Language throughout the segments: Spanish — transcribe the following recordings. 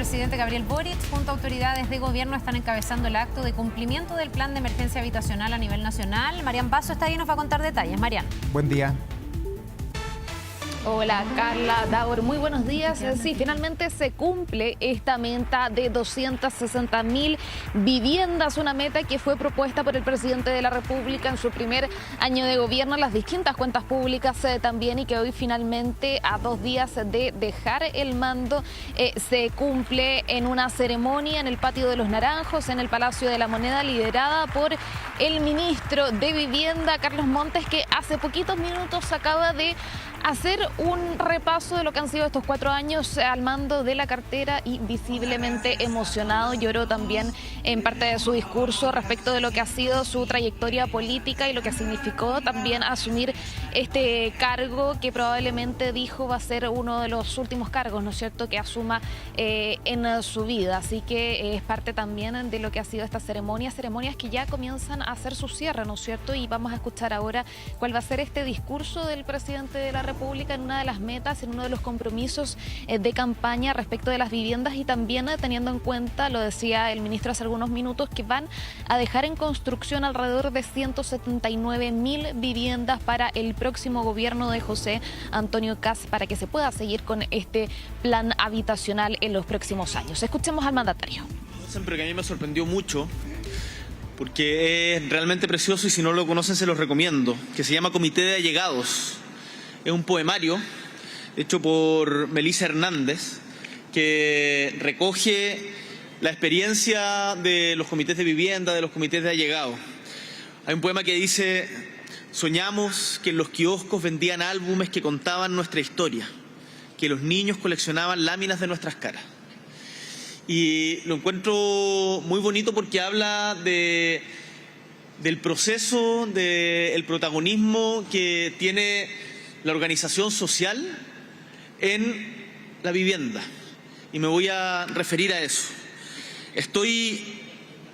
presidente Gabriel Boric junto a autoridades de gobierno están encabezando el acto de cumplimiento del plan de emergencia habitacional a nivel nacional. Marian Paso está ahí y nos va a contar detalles. Marian. Buen día. Hola Carla, Davor, muy buenos días. Sí, finalmente se cumple esta meta de 260.000 viviendas, una meta que fue propuesta por el presidente de la República en su primer año de gobierno, las distintas cuentas públicas también, y que hoy finalmente, a 2 días de dejar el mando, se cumple en una ceremonia en el Patio de los Naranjos, en el Palacio de la Moneda, liderada por el ministro de Vivienda, Carlos Montes, que hace poquitos minutos acaba de hacer un repaso de lo que han sido estos 4 años al mando de la cartera y visiblemente emocionado. Lloró también en parte de su discurso respecto de lo que ha sido su trayectoria política y lo que significó también asumir este cargo que probablemente dijo va a ser uno de los últimos cargos, ¿no es cierto?, que asuma en su vida. Así que es parte también de lo que ha sido esta ceremonia, ceremonias que ya comienzan a hacer su cierre, ¿no es cierto? Y vamos a escuchar ahora cuál va a ser este discurso del presidente de la República en una de las metas, en uno de los compromisos de campaña respecto de las viviendas, y también teniendo en cuenta, lo decía el ministro hace algunos minutos, que van a dejar en construcción alrededor de 179.000 viviendas para el próximo gobierno de José Antonio Kast, para que se pueda seguir con este plan habitacional en los próximos años. Escuchemos al mandatario. Siempre que a mí me sorprendió mucho, porque es realmente precioso y si no lo conocen se los recomiendo, que se llama Comité de Allegados. Es un poemario hecho por Melissa Hernández que recoge la experiencia de los comités de vivienda, de los comités de allegados. Hay un poema que dice: soñamos que en los kioscos vendían álbumes que contaban nuestra historia, que los niños coleccionaban láminas de nuestras caras. Y lo encuentro muy bonito porque habla del proceso, del protagonismo que tiene la organización social en la vivienda. Y me voy a referir a eso. Estoy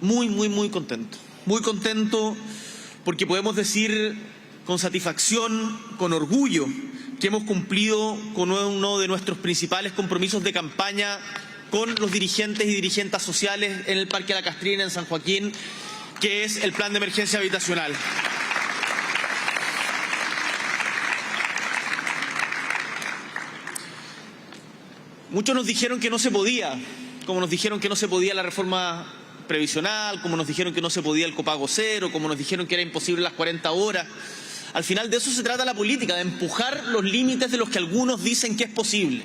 muy contento. Muy contento porque podemos decir con satisfacción, con orgullo, que hemos cumplido con uno de nuestros principales compromisos de campaña con los dirigentes y dirigentas sociales en el Parque La Castrina, en San Joaquín, que es el plan de emergencia habitacional. Muchos nos dijeron que no se podía, como nos dijeron que no se podía la reforma previsional, como nos dijeron que no se podía el copago cero, como nos dijeron que era imposible las 40 horas. Al final de eso se trata la política, de empujar los límites de los que algunos dicen que es posible.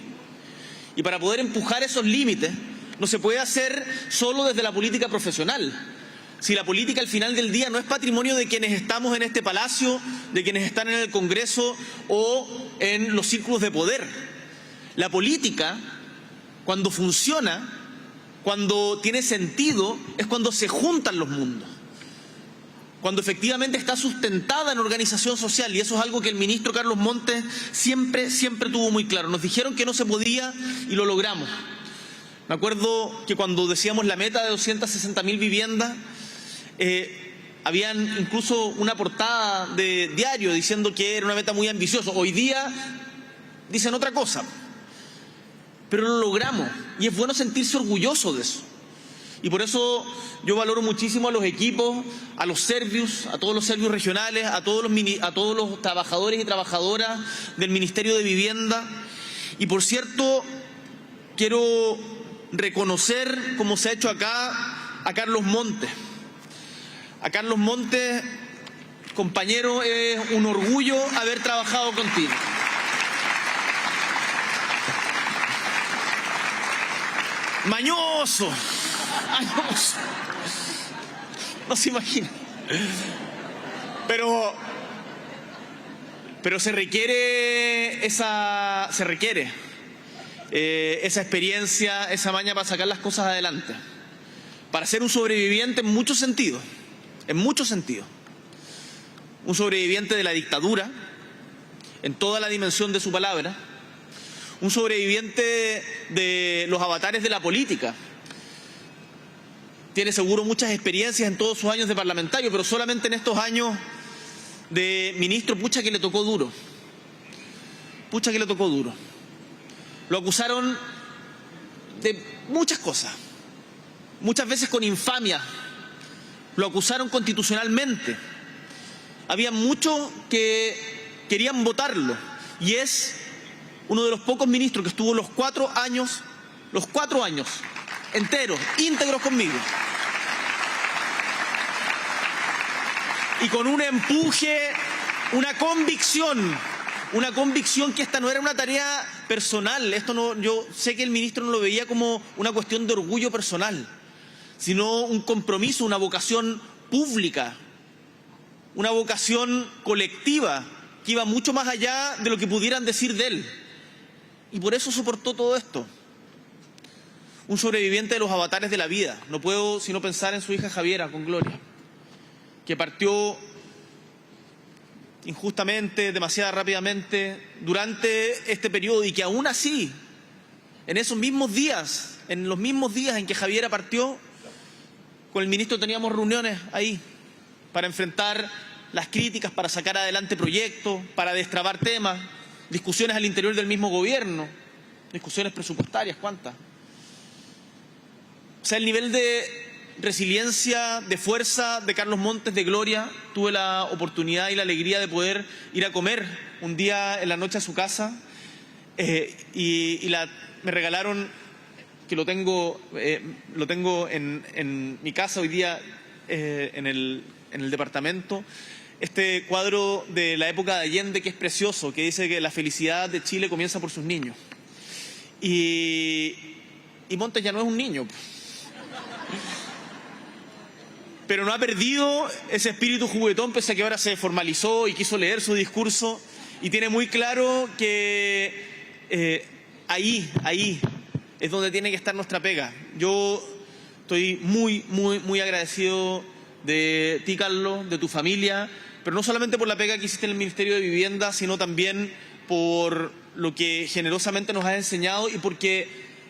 Y para poder empujar esos límites no se puede hacer solo desde la política profesional. Si la política al final del día no es patrimonio de quienes estamos en este palacio, de quienes están en el Congreso o en los círculos de poder. La política, cuando funciona, cuando tiene sentido, es cuando se juntan los mundos. Cuando efectivamente está sustentada en organización social, y eso es algo que el ministro Carlos Montes siempre tuvo muy claro. Nos dijeron que no se podía y lo logramos. Me acuerdo que cuando decíamos la meta de 260.000 viviendas, habían incluso una portada de diario diciendo que era una meta muy ambiciosa. Hoy día dicen otra cosa, pero lo logramos y es bueno sentirse orgulloso de eso. Y por eso yo valoro muchísimo a los equipos, a los servicios, a todos los servicios regionales, a todos los trabajadores y trabajadoras del Ministerio de Vivienda. Y por cierto, quiero reconocer, como se ha hecho acá, a Carlos Montes. A Carlos Montes, compañero, es un orgullo haber trabajado contigo. Mañoso. No se imagina. Pero se requiere esa experiencia, esa maña para sacar las cosas adelante. Para ser un sobreviviente en muchos sentidos. En muchos sentidos. Un sobreviviente de la dictadura, en toda la dimensión de su palabra. Un sobreviviente de los avatares de la política. Tiene seguro muchas experiencias en todos sus años de parlamentario, pero solamente en estos años de ministro, pucha que le tocó duro. Pucha que le tocó duro. Lo acusaron de muchas cosas, muchas veces con infamia. Lo acusaron constitucionalmente. Había muchos que querían votarlo y es uno de los pocos ministros que estuvo los 4 años enteros, íntegros conmigo. Y con un empuje, una convicción que esta no era una tarea personal. Esto no, yo sé que el ministro no lo veía como una cuestión de orgullo personal, sino un compromiso, una vocación pública, una vocación colectiva que iba mucho más allá de lo que pudieran decir de él. Y por eso soportó todo esto. Un sobreviviente de los avatares de la vida. No puedo sino pensar en su hija Javiera, con Gloria, que partió injustamente, demasiado rápidamente, durante este periodo, y que aún así, en los mismos días en que Javiera partió, con el ministro teníamos reuniones ahí para enfrentar las críticas, para sacar adelante proyectos, para destrabar temas, discusiones al interior del mismo gobierno, discusiones presupuestarias, ¿cuántas? O sea, el nivel de resiliencia, de fuerza de Carlos Montes, de Gloria. Tuve la oportunidad y la alegría de poder ir a comer un día en la noche a su casa me regalaron, que lo tengo en mi casa hoy día, en el departamento, este cuadro de la época de Allende, que es precioso, que dice que la felicidad de Chile comienza por sus niños. Y Montes ya no es un niño, pero no ha perdido ese espíritu juguetón, pese a que ahora se formalizó y quiso leer su discurso, y tiene muy claro que ahí es donde tiene que estar nuestra pega. Yo estoy muy agradecido de ti, Carlos, de tu familia, pero no solamente por la pega que hiciste en el Ministerio de Vivienda, sino también por lo que generosamente nos has enseñado, y porque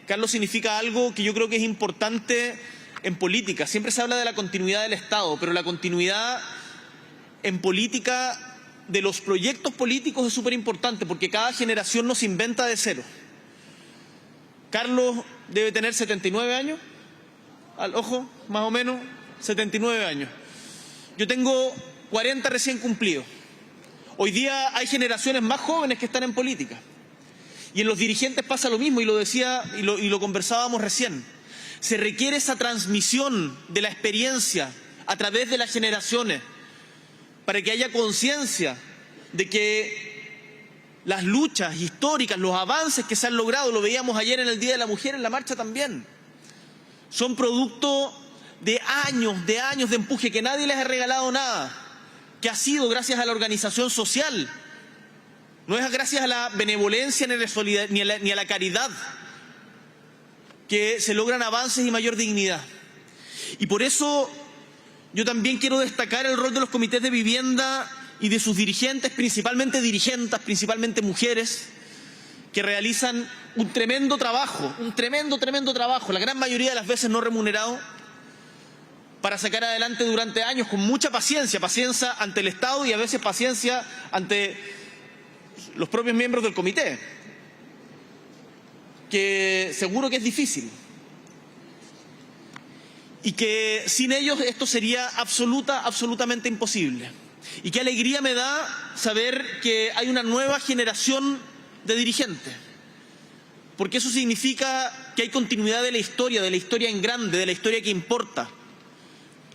Carlos significa algo que yo creo que es importante en política. Siempre se habla de la continuidad del Estado, pero la continuidad en política de los proyectos políticos es súper importante, porque cada generación no se inventa de cero. Carlos debe tener 79 años, al ojo, más o menos, 79 años. Yo tengo 40 recién cumplidos. Hoy día hay generaciones más jóvenes que están en política. Y en los dirigentes pasa lo mismo, y lo decía y lo conversábamos recién. Se requiere esa transmisión de la experiencia a través de las generaciones, para que haya conciencia de que las luchas históricas, los avances que se han logrado, lo veíamos ayer en el Día de la Mujer, en la marcha también, son producto de años de empuje, que nadie les ha regalado nada, que ha sido gracias a la organización social. No es gracias a la benevolencia ni a la caridad que se logran avances y mayor dignidad. Y por eso yo también quiero destacar el rol de los comités de vivienda y de sus dirigentes, principalmente dirigentas, principalmente mujeres, que realizan un tremendo trabajo, la gran mayoría de las veces no remunerado, para sacar adelante durante años con mucha paciencia ante el Estado y a veces paciencia ante los propios miembros del comité, que seguro que es difícil, y que sin ellos esto sería absolutamente imposible. Y qué alegría me da saber que hay una nueva generación de dirigentes, porque eso significa que hay continuidad de la historia en grande, de la historia que importa.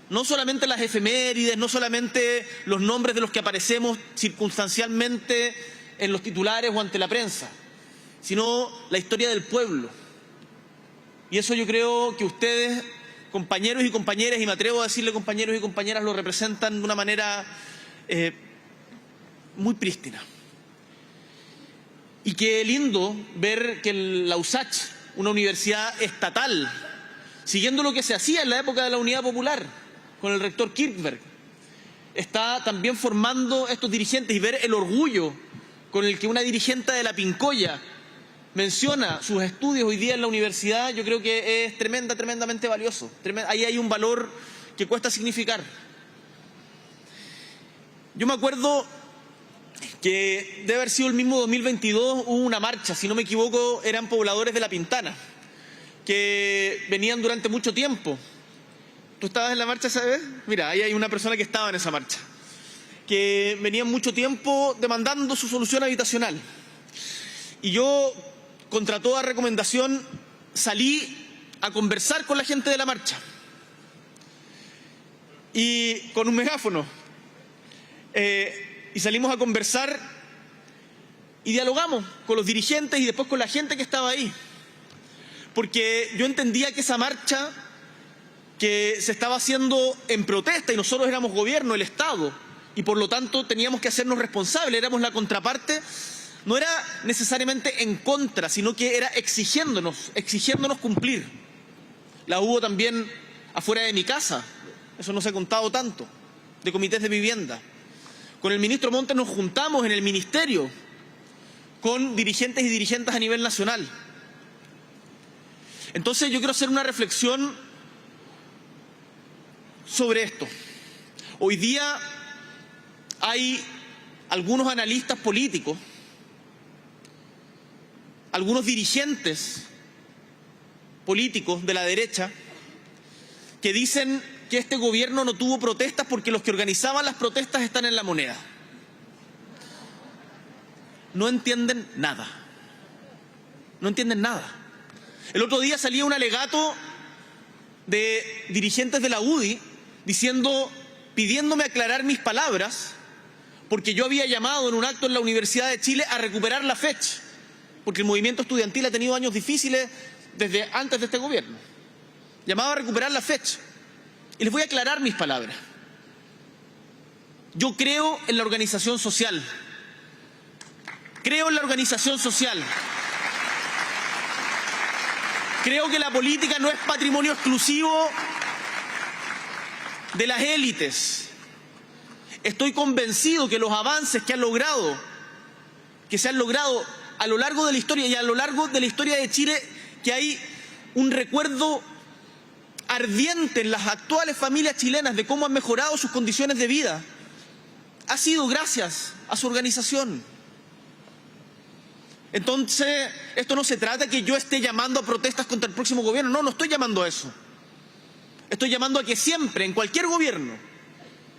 No solamente las efemérides, no solamente los nombres de los que aparecemos circunstancialmente en los titulares o ante la prensa, sino la historia del pueblo. Y eso yo creo que ustedes, compañeros y compañeras, y me atrevo a decirle compañeros y compañeras, lo representan de una manera muy prístina. Y qué lindo ver que la USACH, una universidad estatal, siguiendo lo que se hacía en la época de la Unidad Popular, con el rector Kirchberg, está también formando estos dirigentes, y ver el orgullo con el que una dirigente de la Pincoya menciona sus estudios hoy día en la universidad, yo creo que es tremendamente valioso. Ahí hay un valor que cuesta significar. Yo me acuerdo que debe haber sido el mismo 2022, hubo una marcha, si no me equivoco, eran pobladores de La Pintana, que venían durante mucho tiempo. ¿Tú estabas en la marcha esa vez? Mira, ahí hay una persona que estaba en esa marcha. Que venían mucho tiempo demandando su solución habitacional. Y yo, contra toda recomendación, salí a conversar con la gente de la marcha. Y con un megáfono. Y salimos a conversar y dialogamos con los dirigentes y después con la gente que estaba ahí. Porque yo entendía que esa marcha que se estaba haciendo en protesta, y nosotros éramos gobierno, el Estado, y por lo tanto teníamos que hacernos responsables, éramos la contraparte, no era necesariamente en contra, sino que era exigiéndonos cumplir. La hubo también afuera de mi casa, eso no se ha contado tanto, de comités de vivienda. Con el ministro Montes nos juntamos en el ministerio con dirigentes y dirigentes a nivel nacional. Entonces yo quiero hacer una reflexión sobre esto. Hoy día hay algunos analistas políticos, algunos dirigentes políticos de la derecha que dicen que este gobierno no tuvo protestas porque los que organizaban las protestas están en la moneda. No entienden nada. No entienden nada. El otro día salía un alegato de dirigentes de la UDI pidiéndome aclarar mis palabras, porque yo había llamado en un acto en la Universidad de Chile a recuperar la fecha, porque el movimiento estudiantil ha tenido años difíciles desde antes de este gobierno. Llamaba a recuperar la fecha. Y les voy a aclarar mis palabras. Yo creo en la organización social. Creo en la organización social. Creo que la política no es patrimonio exclusivo de las élites. Estoy convencido que los avances que se han logrado a lo largo de la historia y a lo largo de la historia de Chile, que hay un recuerdo ardiente en las actuales familias chilenas de cómo han mejorado sus condiciones de vida, ha sido gracias a su organización. Entonces, esto no se trata de que yo esté llamando a protestas contra el próximo gobierno. No estoy llamando a eso. Estoy llamando a que siempre, en cualquier gobierno,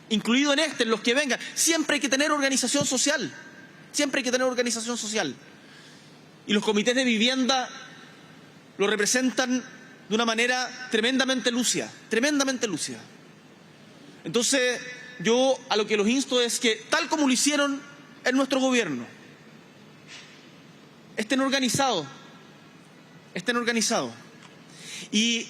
incluido en en los que vengan, siempre hay que tener organización social. Siempre hay que tener organización social. Y los comités de vivienda lo representan de una manera tremendamente lúcida. Tremendamente lúcida. Entonces, yo a lo que los insto es que, tal como lo hicieron en nuestro gobierno, estén organizados. Y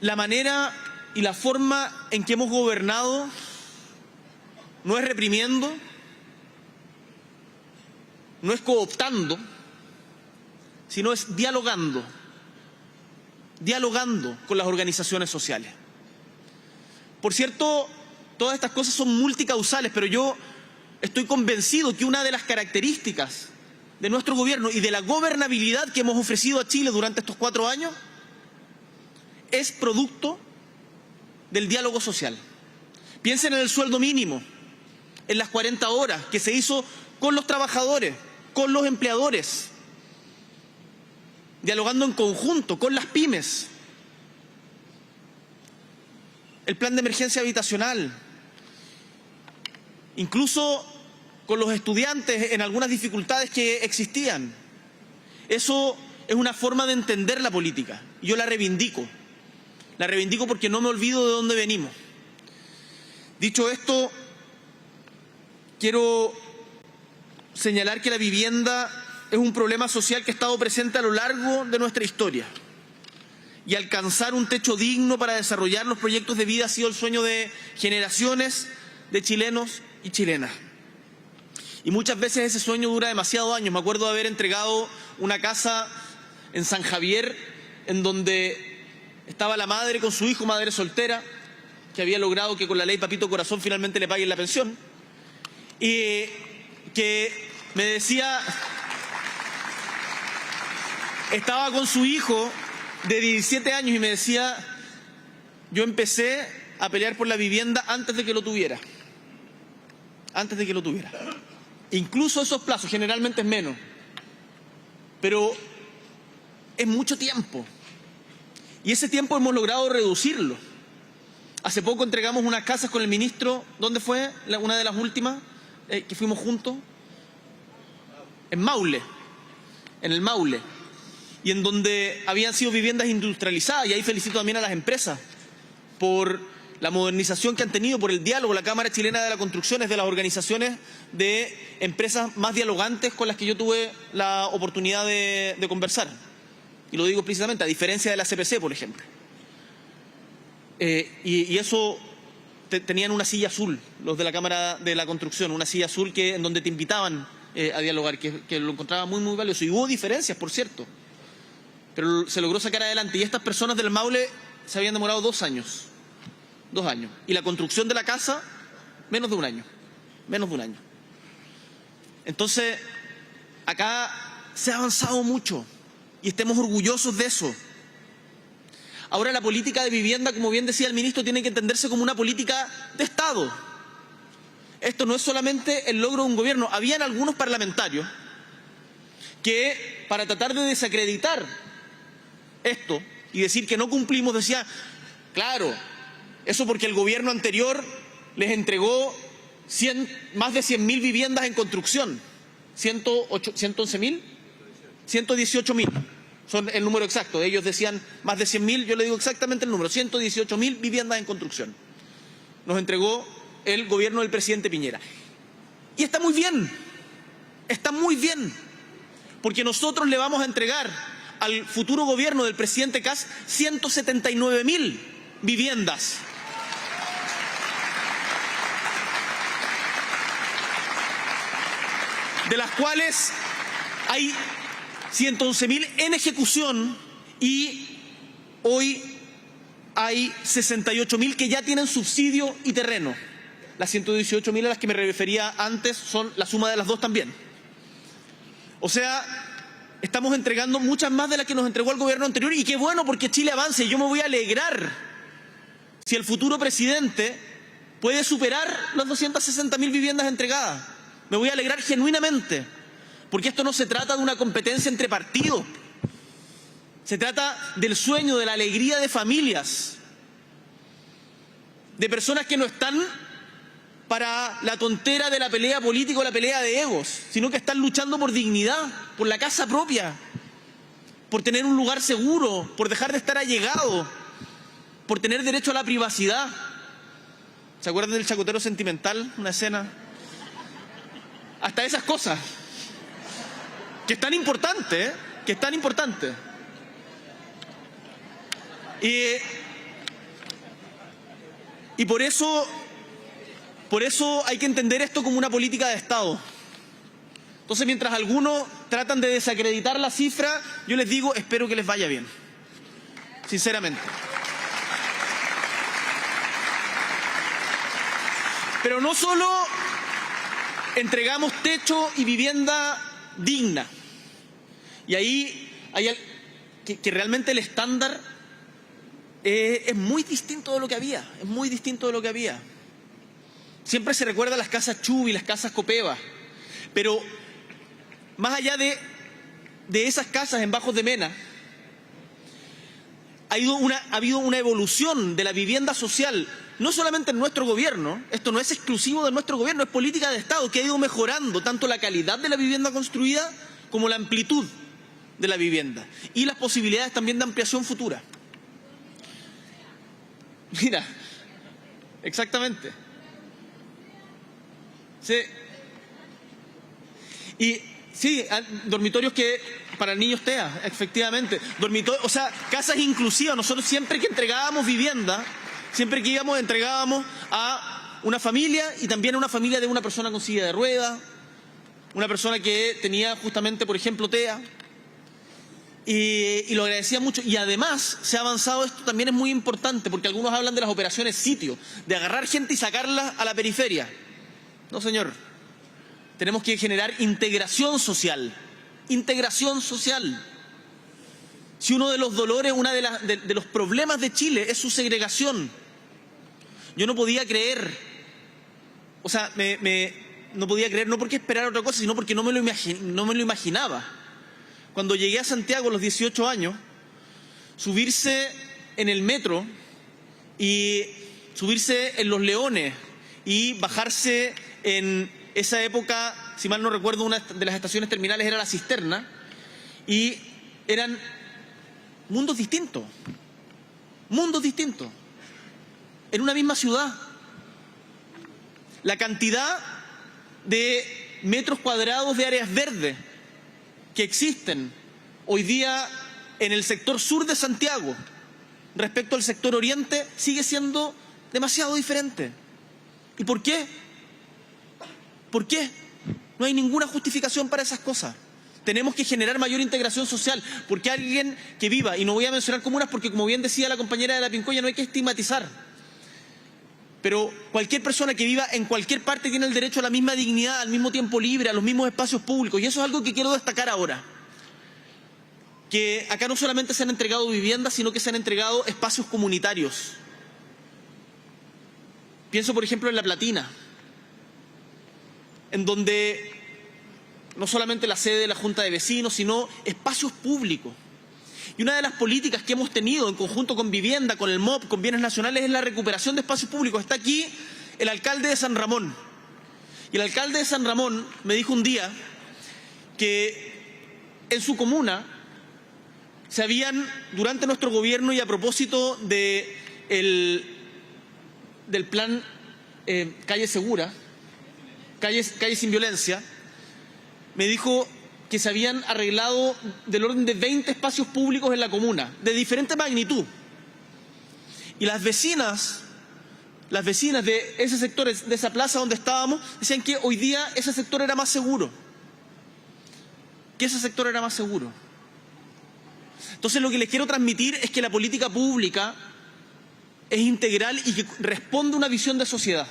la manera y la forma en que hemos gobernado no es reprimiendo, no es cooptando, sino es dialogando con las organizaciones sociales. Por cierto, todas estas cosas son multicausales, pero yo estoy convencido que una de las características de nuestro gobierno y de la gobernabilidad que hemos ofrecido a Chile durante estos 4 años es producto del diálogo social. Piensen en el sueldo mínimo, en las 40 horas que se hizo con los trabajadores, con los empleadores, dialogando en conjunto con las pymes. El plan de emergencia habitacional, incluso con los estudiantes en algunas dificultades que existían. Eso es una forma de entender la política. Yo la reivindico. La reivindico porque no me olvido de dónde venimos. Dicho esto, quiero señalar que la vivienda es un problema social que ha estado presente a lo largo de nuestra historia. Y alcanzar un techo digno para desarrollar los proyectos de vida ha sido el sueño de generaciones de chilenos y chilenas. Y muchas veces ese sueño dura demasiados años. Me acuerdo de haber entregado una casa en San Javier, en donde estaba la madre con su hijo, madre soltera, que había logrado que con la ley Papito Corazón finalmente le paguen la pensión, y que me decía, estaba con su hijo de 17 años y me decía, yo empecé a pelear por la vivienda antes de que lo tuviera. Incluso esos plazos, generalmente es menos. pero es mucho tiempo. Y ese tiempo hemos logrado reducirlo. Hace poco entregamos unas casas con el ministro. ¿Dónde fue una de las últimas que fuimos juntos? En Maule, en el Maule. Y en donde habían sido viviendas industrializadas. Y ahí felicito también a las empresas por la modernización que han tenido, por el diálogo. La Cámara Chilena de la Construcción es de las organizaciones de empresas más dialogantes con las que yo tuve la oportunidad de conversar. Y lo digo explícitamente, a diferencia de la CPC, por ejemplo. Y eso tenían una silla azul, los de la Cámara de la Construcción, una silla azul en donde te invitaban a dialogar, que lo encontraba muy, muy valioso. Y hubo diferencias, por cierto, pero se logró sacar adelante. Y estas personas del Maule se habían demorado 2 años. 2 años. Y la construcción de la casa, menos de un año. Menos de un año. Entonces, acá se ha avanzado mucho. Y estemos orgullosos de eso. Ahora la política de vivienda, como bien decía el ministro, tiene que entenderse como una política de Estado. Esto no es solamente el logro de un gobierno. Habían algunos parlamentarios que, para tratar de desacreditar esto y decir que no cumplimos, decía, claro, eso porque el gobierno anterior les entregó más de 100.000 viviendas en construcción. 111.000, 118.000. Son el número exacto. Ellos decían más de 100.000, yo le digo exactamente el número. 118.000 viviendas en construcción. Nos entregó el gobierno del presidente Piñera. Y está muy bien. Está muy bien. Porque nosotros le vamos a entregar al futuro gobierno del presidente Kast 179.000 viviendas. De las cuales hay 111.000 en ejecución y hoy hay 68.000 que ya tienen subsidio y terreno. Las 118.000 a las que me refería antes son la suma de las dos también. O sea, estamos entregando muchas más de las que nos entregó el gobierno anterior y qué bueno porque Chile avance. Yo me voy a alegrar si el futuro presidente puede superar las 260.000 viviendas entregadas. Me voy a alegrar genuinamente. Porque esto no se trata de una competencia entre partidos. Se trata del sueño, de la alegría de familias. De personas que no están para la tontera de la pelea política o la pelea de egos, sino que están luchando por dignidad, por la casa propia, por tener un lugar seguro, por dejar de estar allegado, por tener derecho a la privacidad. ¿Se acuerdan del Chacotero Sentimental? Una escena. Hasta esas cosas. Que es tan importante, ¿eh? Que es tan importante. Y por eso hay que entender esto como una política de Estado. Entonces, mientras algunos tratan de desacreditar la cifra, yo les digo, espero que les vaya bien. Sinceramente. Pero no solo entregamos techo y vivienda digna. Y ahí hay que realmente el estándar es muy distinto de lo que había. Es muy distinto de lo que había. Siempre se recuerda las casas Chubi, las casas Copeva. Pero más allá de esas casas en Bajos de Mena, ha habido una evolución de la vivienda social, no solamente en nuestro gobierno. Esto no es exclusivo de nuestro gobierno, es política de Estado que ha ido mejorando tanto la calidad de la vivienda construida como la amplitud de la vivienda y las posibilidades también de ampliación futura. Mira, exactamente. Sí. Y sí, dormitorios que para niños TEA, efectivamente. Dormitorios, o sea, casas inclusivas. Nosotros siempre que entregábamos vivienda, siempre que íbamos entregábamos a una familia y también a una familia de una persona con silla de ruedas, una persona que tenía justamente, por ejemplo, TEA. Y lo agradecía mucho. Y además se ha avanzado, esto también es muy importante, porque algunos hablan de las operaciones sitio, de agarrar gente y sacarla a la periferia. No, señor. Tenemos que generar integración social. Integración social. Si uno de los dolores, de los problemas de Chile es su segregación. Yo no podía creer, o sea, no podía creer, no porque esperara otra cosa, sino porque no me lo imaginaba. cuando llegué a Santiago a los 18 años, subirse en el metro y subirse en Los Leones y bajarse en esa época, si mal no recuerdo, una de las estaciones terminales era La Cisterna, y eran mundos distintos, en una misma ciudad. La cantidad de metros cuadrados de áreas verdes que existen hoy día en el sector sur de Santiago respecto al sector oriente sigue siendo demasiado diferente. ¿Y por qué? ¿Por qué? No hay ninguna justificación para esas cosas. Tenemos que generar mayor integración social, porque alguien que viva, y no voy a mencionar comunas porque, como bien decía la compañera de La Pincoya, no hay que estigmatizar, pero cualquier persona que viva en cualquier parte tiene el derecho a la misma dignidad, al mismo tiempo libre, a los mismos espacios públicos, y eso es algo que quiero destacar ahora. Que acá no solamente se han entregado viviendas, sino que se han entregado espacios comunitarios. Pienso, por ejemplo, en La Platina, en donde no solamente la sede de la Junta de Vecinos, sino espacios públicos. Y una de las políticas que hemos tenido en conjunto con Vivienda, con el MOP, con Bienes Nacionales, es la recuperación de espacios públicos. Está aquí el alcalde de San Ramón. Y el alcalde de San Ramón me dijo un día que en su comuna se habían, durante nuestro gobierno y a propósito del plan Calle Segura, calle sin violencia, me dijo que se habían arreglado del orden de 20 espacios públicos en la comuna, de diferente magnitud. Y las vecinas de ese sector, de esa plaza donde estábamos, decían que hoy día ese sector era más seguro. Entonces, lo que les quiero transmitir es que la política pública es integral y que responde a una visión de sociedad.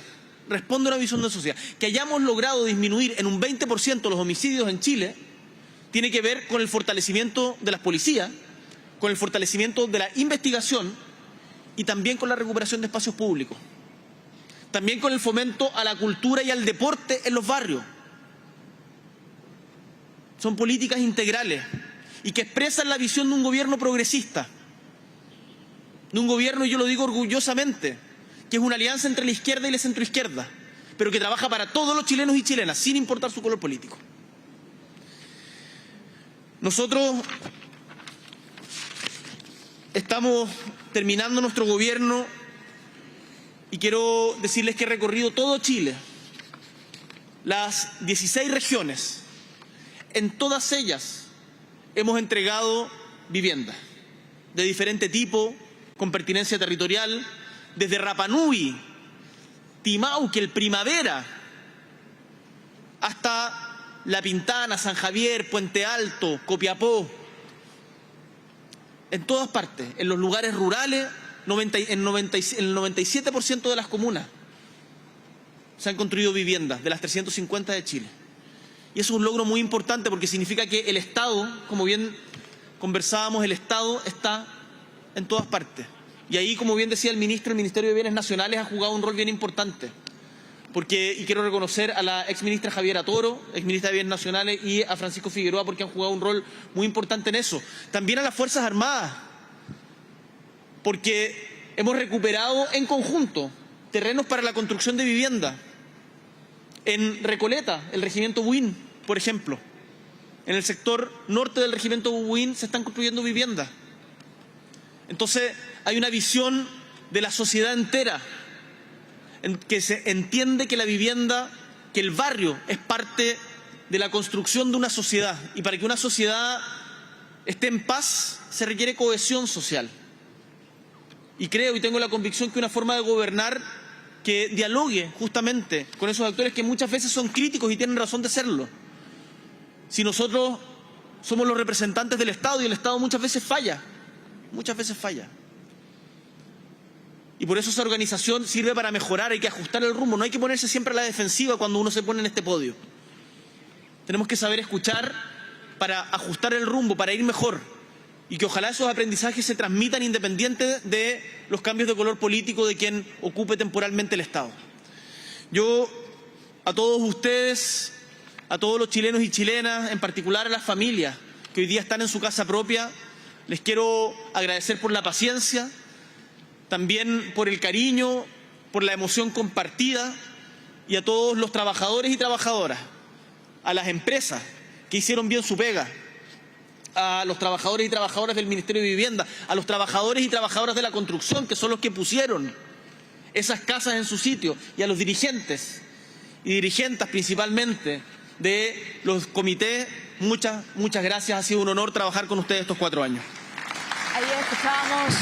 Que hayamos logrado disminuir en un 20% los homicidios en Chile tiene que ver con el fortalecimiento de las policías, con el fortalecimiento de la investigación y también con la recuperación de espacios públicos. También con el fomento a la cultura y al deporte en los barrios. Son políticas integrales y que expresan la visión de un gobierno progresista. De un gobierno, y yo lo digo orgullosamente, que es una alianza entre la izquierda y la centroizquierda, pero que trabaja para todos los chilenos y chilenas, sin importar su color político. Nosotros estamos terminando nuestro gobierno y quiero decirles que he recorrido todo Chile, las 16 regiones. En todas ellas hemos entregado viviendas de diferente tipo, con pertinencia territorial, desde Rapa Nui, Timauque, el Primavera, hasta La Pintana, San Javier, Puente Alto, Copiapó. En todas partes, en los lugares rurales, el 97% de las comunas se han construido viviendas, de las 350 de Chile. Y eso es un logro muy importante porque significa que el Estado, como bien conversábamos, el Estado está en todas partes. Y ahí, como bien decía el Ministerio de Bienes Nacionales ha jugado un rol bien importante. Y quiero reconocer a la exministra Javiera Toro, exministra de Bienes Nacionales, y a Francisco Figueroa porque han jugado un rol muy importante en eso. También a las Fuerzas Armadas, porque hemos recuperado en conjunto terrenos para la construcción de vivienda. En Recoleta, el regimiento Buin, por ejemplo. En el sector norte del regimiento Buin se están construyendo viviendas. Entonces, hay una visión de la sociedad entera en que se entiende que la vivienda, que el barrio es parte de la construcción de una sociedad. Y para que una sociedad esté en paz, se requiere cohesión social. Y creo y tengo la convicción que una forma de gobernar que dialogue justamente con esos actores que muchas veces son críticos y tienen razón de serlo. Si nosotros somos los representantes del Estado y el Estado muchas veces falla. Y por eso esa organización sirve para mejorar, hay que ajustar el rumbo, no hay que ponerse siempre a la defensiva cuando uno se pone en este podio. Tenemos que saber escuchar para ajustar el rumbo, para ir mejor, y que ojalá esos aprendizajes se transmitan independiente de los cambios de color político de quien ocupe temporalmente el Estado. Yo, a todos ustedes, a todos los chilenos y chilenas, en particular a las familias, que hoy día están en su casa propia. Les quiero agradecer por la paciencia, también por el cariño, por la emoción compartida, y a todos los trabajadores y trabajadoras, a las empresas que hicieron bien su pega, a los trabajadores y trabajadoras del Ministerio de Vivienda, a los trabajadores y trabajadoras de la construcción, que son los que pusieron esas casas en su sitio, y a los dirigentes y dirigentas principalmente de los comités. Muchas gracias. Ha sido un honor trabajar con ustedes estos 4 años. Ahí escuchábamos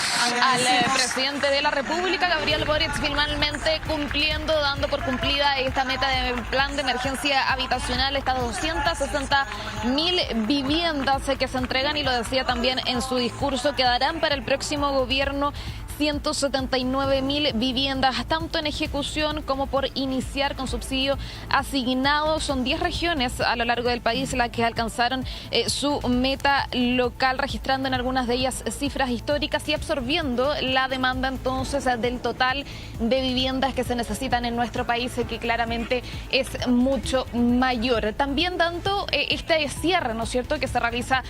al presidente de la República, Gabriel Boric, finalmente cumpliendo, dando por cumplida esta meta del plan de emergencia habitacional, estas 260.000 viviendas que se entregan, y lo decía también en su discurso, quedarán para el próximo gobierno 179.000 viviendas, tanto en ejecución como por iniciar con subsidio asignado. Son 10 regiones a lo largo del país las que alcanzaron su meta local, registrando en algunas de ellas cifras históricas y absorbiendo la demanda entonces del total de viviendas que se necesitan en nuestro país, que claramente es mucho mayor. También dando este cierre, ¿no es cierto?, que se realiza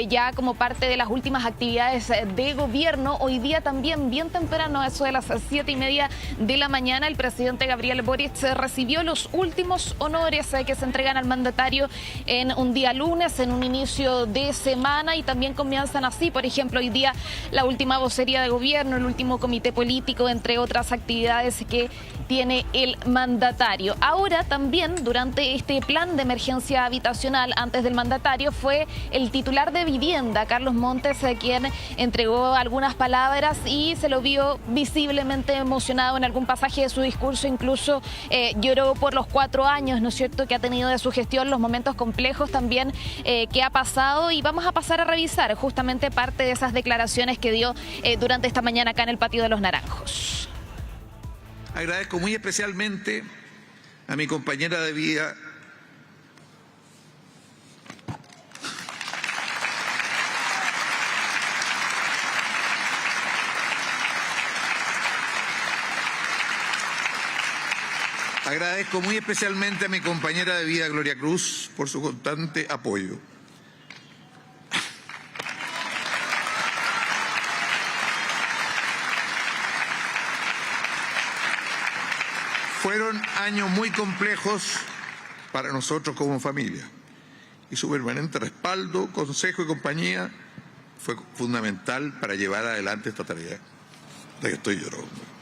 ya como parte de las últimas actividades de gobierno. Hoy día también, bien temprano, a eso de las 7:30 de la mañana, el presidente Gabriel Boric recibió los últimos honores que se entregan al mandatario en un día lunes, en un inicio de semana, y también comienzan así, por ejemplo, hoy día la última vocería de gobierno, el último comité político, entre otras actividades que tiene el mandatario. Ahora también, durante este plan de emergencia habitacional, antes del mandatario, fue el titular de vivienda, Carlos Montes, quien entregó algunas palabras y se lo vio visiblemente emocionado en algún pasaje de su discurso. Incluso lloró por los 4 años, ¿no es cierto?, que ha tenido de su gestión, los momentos complejos también que ha pasado, y vamos a pasar a revisar justamente parte de esas declaraciones que dio durante esta mañana acá en el Patio de los Naranjos. Agradezco muy especialmente a mi compañera de vida, Gloria Cruz, por su constante apoyo. Fueron años muy complejos para nosotros como familia, y su permanente respaldo, consejo y compañía fue fundamental para llevar adelante esta tarea. De que estoy llorando.